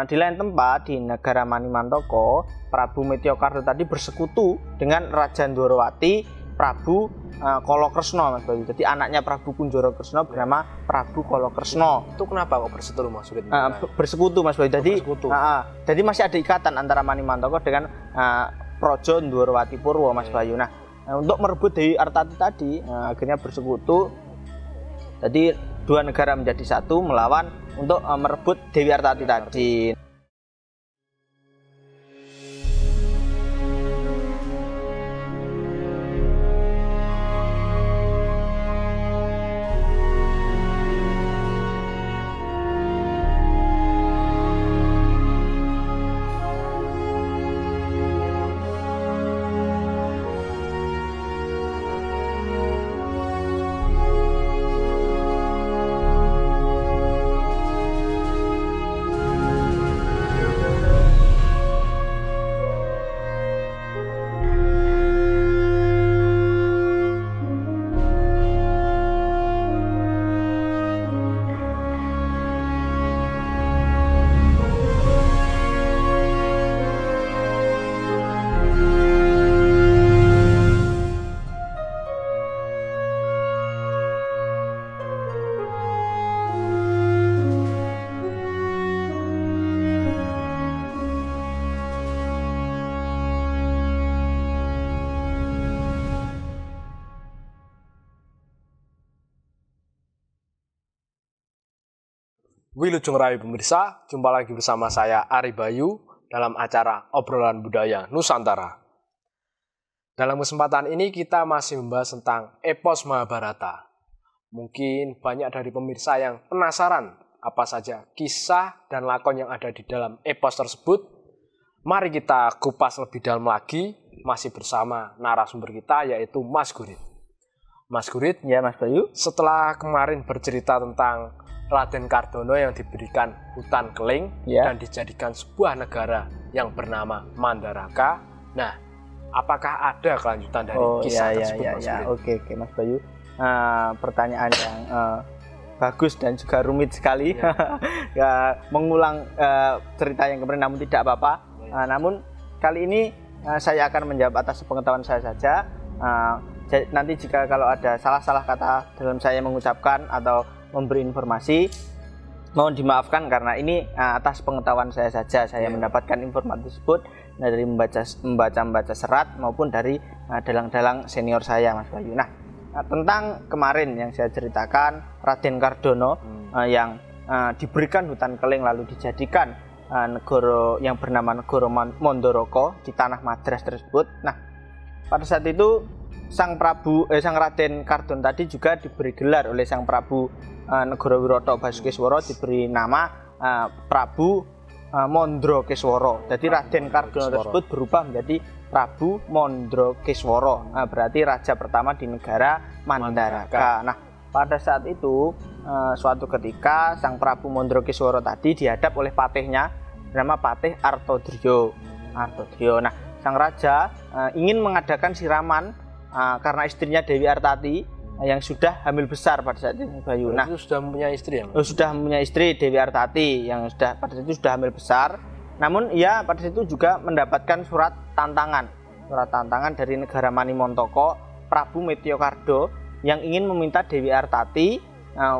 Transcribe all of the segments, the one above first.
Di lain tempat di negara Manimantaka, Prabu Metyokardo tadi bersekutu dengan Raja Ndorowati, Prabu Kalakresna, Mas Bayu. Jadi anaknya Prabu Kunjara Kresna bernama Prabu Kalakresna. Itu kenapa kok bersekutu Mas Gurit? Bersekutu Mas Bayu. Jadi jadi masih ada ikatan antara Manimantaka dengan Praja Ndorowati Purwo, Mas Bayu. Nah, untuk merebut Dewi Artati tadi akhirnya bersekutu. Jadi dua negara menjadi satu melawan untuk merebut Dewi Artati tadi. Wilujeng Rayu pemirsa, jumpa lagi bersama saya Ari Bayu dalam acara Obrolan Budaya Nusantara. Dalam kesempatan ini kita masih membahas tentang epos Mahabharata. Mungkin banyak dari pemirsa yang penasaran apa saja kisah dan lakon yang ada di dalam epos tersebut. Mari kita kupas lebih dalam lagi, masih bersama narasumber kita yaitu Mas Gurit. Mas Gurit, ya Mas Bayu. Setelah kemarin bercerita tentang Raden Kardono yang diberikan hutan keling dan dijadikan sebuah negara yang bernama Mandaraka. Nah, apakah ada kelanjutan dari kisah tersebut, Mas Gurit? Oke, Mas Bayu. Pertanyaan yang bagus dan juga rumit sekali. Mengulang cerita yang kemarin, namun tidak apa-apa. Namun kali ini saya akan menjawab atas pengetahuan saya saja. Nanti jika kalau ada salah-salah kata dalam saya mengucapkan atau memberi informasi, mohon dimaafkan karena ini atas pengetahuan saya saja. Saya mendapatkan informasi tersebut dari membaca serat maupun dari dalang-dalang senior saya, Mas Bayu. Nah, tentang kemarin yang saya ceritakan, Raden Kardono yang diberikan hutan keling lalu dijadikan negara yang bernama negara Mandoroko di tanah Madras tersebut. Nah, pada saat itu sang Raden Kardono tadi juga diberi gelar oleh sang Prabu Negoro Basukeswara, diberi nama Prabu Mondrokeswara. Jadi Raden Kardono tersebut berubah menjadi Prabu Mondrokeswara. Berarti raja pertama di negara Mandaraka. Nah, pada saat itu suatu ketika sang Prabu Mondrokeswara tadi dihadap oleh patihnya bernama Patih Artodriyo. Nah, sang raja ingin mengadakan siraman karena istrinya Dewi Artati yang sudah hamil besar pada saat itu, Bayu. Nah, itu sudah mempunyai istri ya? Sudah mempunyai istri, Dewi Artati, yang pada saat itu sudah hamil besar. Namun ia pada saat itu juga mendapatkan surat tantangan dari negara Manimantaka, Prabu Metyokardo yang ingin meminta Dewi Artati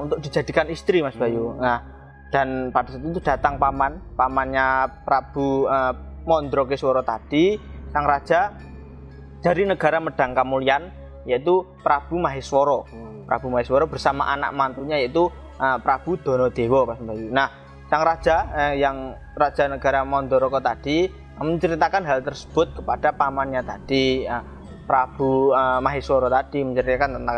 untuk dijadikan istri, Mas Bayu. Nah, dan pada saat itu datang pamannya Prabu Mondrokeswara tadi, sang raja dari negara Medang Kamulyan, yaitu Prabu Maheswara. Prabu Maheswara bersama anak mantunya yaitu Prabu Donodewa, Mas Bayu. Nah, sang raja yang raja negara Mandoroko tadi menceritakan hal tersebut kepada pamannya tadi, Prabu Maheswara tadi, menceritakan tentang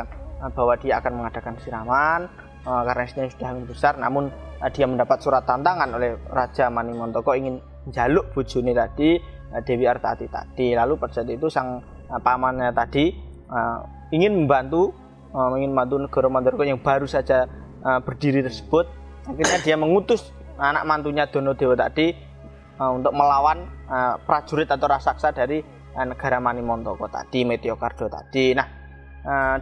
bahwa dia akan mengadakan siraman karena istrinya sudah hamil besar. Namun dia mendapat surat tantangan oleh Raja Manimantaka ingin menjaluk bojone tadi, Dewi Artati tadi. Lalu pada saat itu sang pamannya tadi ingin membantu negara Mandoroko yang baru saja berdiri tersebut. Akhirnya dia mengutus anak mantunya Donodewa tadi untuk melawan prajurit atau raksasa dari negara Manimantaka tadi, Metyokardo tadi. Nah,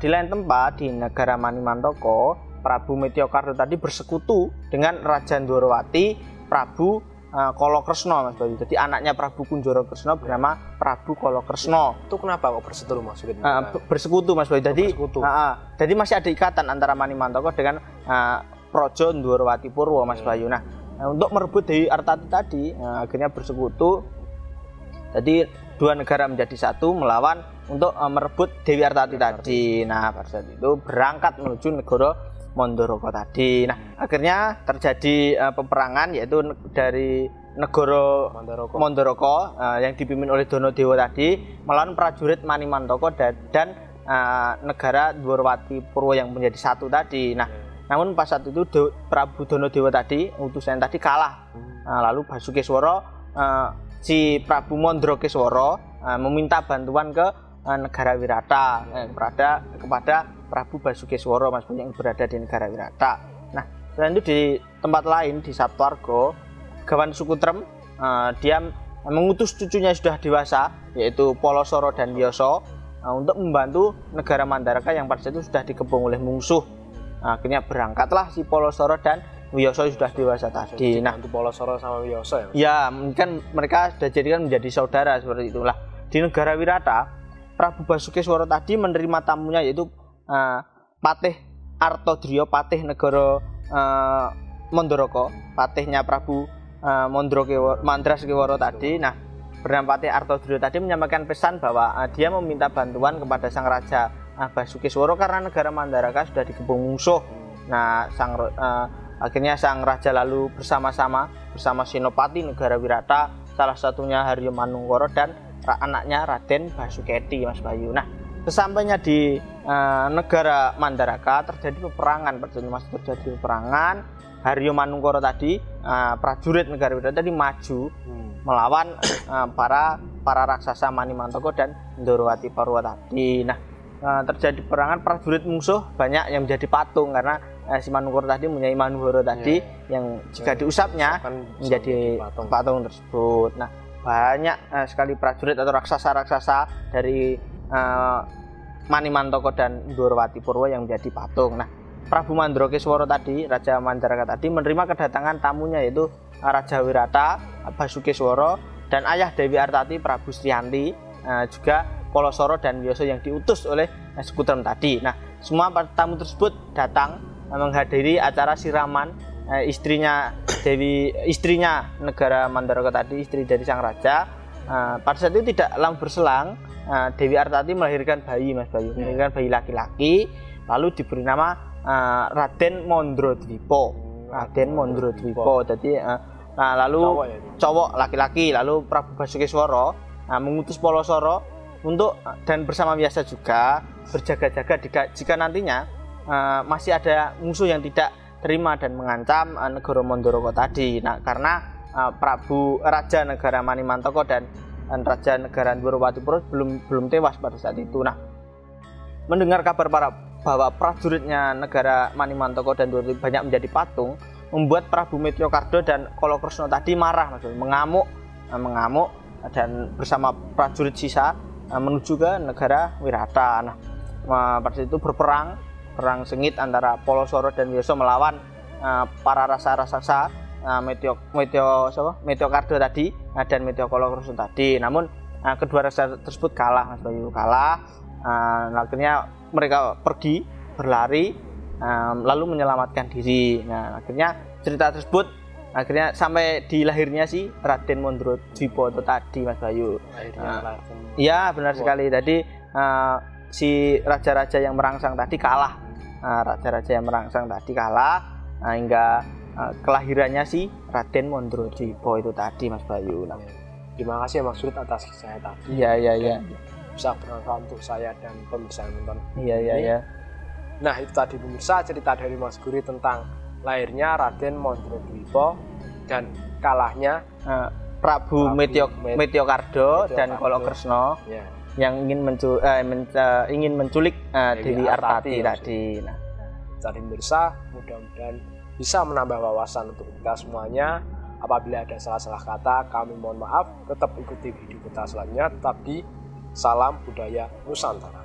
di lain tempat di negara Manimantaka, Prabu Metyokardo tadi bersekutu dengan Raja Ndorowati, Prabu Kolokresna Mas Bayu. Jadi anaknya Prabu Kunjoro Kresna bernama Prabu Kolokresna. Itu kenapa kok berseteru Mas Surit? Bersekutu Mas Bayu. Jadi masih ada ikatan antara Manimantaka dengan Praja Ndwarawati Purwa Mas Bayu. Nah, untuk merebut Dewi Artati tadi akhirnya bersekutu. Jadi dua negara menjadi satu melawan untuk merebut Dewi Artati tadi. Nah, pada saat itu berangkat menuju negara Mandoroko tadi. Nah, akhirnya terjadi peperangan yaitu dari negara Mandoroko yang dipimpin oleh Donodewa tadi melawan prajurit Manimantaka dan negara Ndwarawati Purwa yang menjadi satu tadi. Nah, namun pas saat itu Prabu Donodewa tadi utusan tadi kalah. Lalu Basukeswara si Prabu Mandrakeswara meminta bantuan ke negara Wirata kepada Prabu Basukeswara Mas yang berada di negara Wirata. Nah, selain itu di tempat lain di Saptawarga, Gawan Sukutrem dia mengutus cucunya sudah dewasa yaitu Polosoro dan Wiyasa untuk membantu negara Mandaraka yang pada saat itu sudah dikepung oleh musuh. Akhirnya berangkatlah si Polosoro dan Wiyasa sudah dewasa tadi. Nah, itu Polosoro sama Wiyasa ya? Ya, kan mereka sudah jadikan menjadi saudara seperti itulah. Di negara Wirata, Prabu Basukeswara tadi menerima tamunya yaitu Patih Artodriya, patih negara Mandoroko, patihnya Prabu Mandraskewara tadi. Nah, bernama Patih Artodriya tadi menyampaikan pesan bahwa dia meminta bantuan kepada sang raja Basukeswara karena negara Mandaraka sudah dikepung musuh. Nah, akhirnya sang raja lalu bersama Senopati negara Wirata, salah satunya Haryo Manungkara dan anaknya Raden Basuketi Mas Bayu. Nah, sesampainya di negara Mandaraka terjadi peperangan, Haryo Manungkara tadi prajurit negara Wirata tadi maju melawan para raksasa Manimantaka dan Ndwarawati Purwa tadi. Nah, terjadi peperangan, prajurit musuh banyak yang menjadi patung karena si Manungkara tadi mempunyai Manuhara tadi yang jika diusapnya menjadi patung tersebut. Nah, banyak sekali prajurit atau raksasa-raksasa dari Manimantaka dan Ndwarawati Purwa yang menjadi patung. Nah, Prabu Mandrakeswara tadi, Raja Mandaraka tadi menerima kedatangan tamunya yaitu Raja Wirata, Basukeswara dan ayah Dewi Artati Prabu Sriyanti, juga Polosoro dan Wiyasa yang diutus oleh Sukutrem tadi. Nah, semua tamu tersebut datang menghadiri acara siraman istrinya negara Mandaraka tadi, istri dari sang raja. Pada saat itu tidak lama berselang Dewi Artati melahirkan bayi Mas Bayu, melahirkan bayi laki-laki, lalu diberi nama Raden Mandradwipa. Jadi lalu cowok laki-laki. Lalu Prabu Basukeswara mengutus Polosoro untuk dan bersama Wiyasa juga berjaga-jaga jika nantinya masih ada musuh yang tidak terima dan mengancam negara Mandoroko tadi. Nah, karena Raja negara Manimantaka dan Raja negara Ndwarawati Purwa belum tewas pada saat itu. Nah, mendengar kabar bahwa prajuritnya negara Manimantaka dan Ndwarawati banyak menjadi patung, membuat Prabu Metyokarda dan Kolokresna tadi marah, maksudnya mengamuk dan bersama prajurit sisa menuju ke negara Wirata. Nah, pada saat itu perang sengit antara Polosoro dan Wiyasa melawan para raksasa Metyokarda tadi dan Metyokolokresna tadi. Namun kedua raksasa tersebut kalah Mas Bayu, akhirnya mereka pergi berlari lalu menyelamatkan diri. Nah, akhirnya cerita tersebut sampai di lahirnya si Raden Mandradwipa itu tadi Mas Bayu. Iya, benar sekali. Tadi si raja-raja yang merangsang tadi kalah. Hingga kelahirannya si Raden Mandradwipa itu tadi Mas Bayu. Nah, terima kasih Mas Surit atas kisahnya tadi. Iya. Bisa bermanfaat untuk saya dan pemirsa yang nonton. Iya. Nah, itu tadi pemirsa cerita dari Mas Guri tentang lahirnya Raden Mandradwipa dan kalahnya Prabu Metyokarda dan Kolokresna yang ingin menculik Dewi Artati tadi. Nah, tadi pemirsa, mudah-mudahan bisa menambah wawasan untuk kita semuanya. Apabila ada salah-salah kata, kami mohon maaf. Tetap ikuti video kita selanjutnya. Tetap di Salam Budaya Nusantara.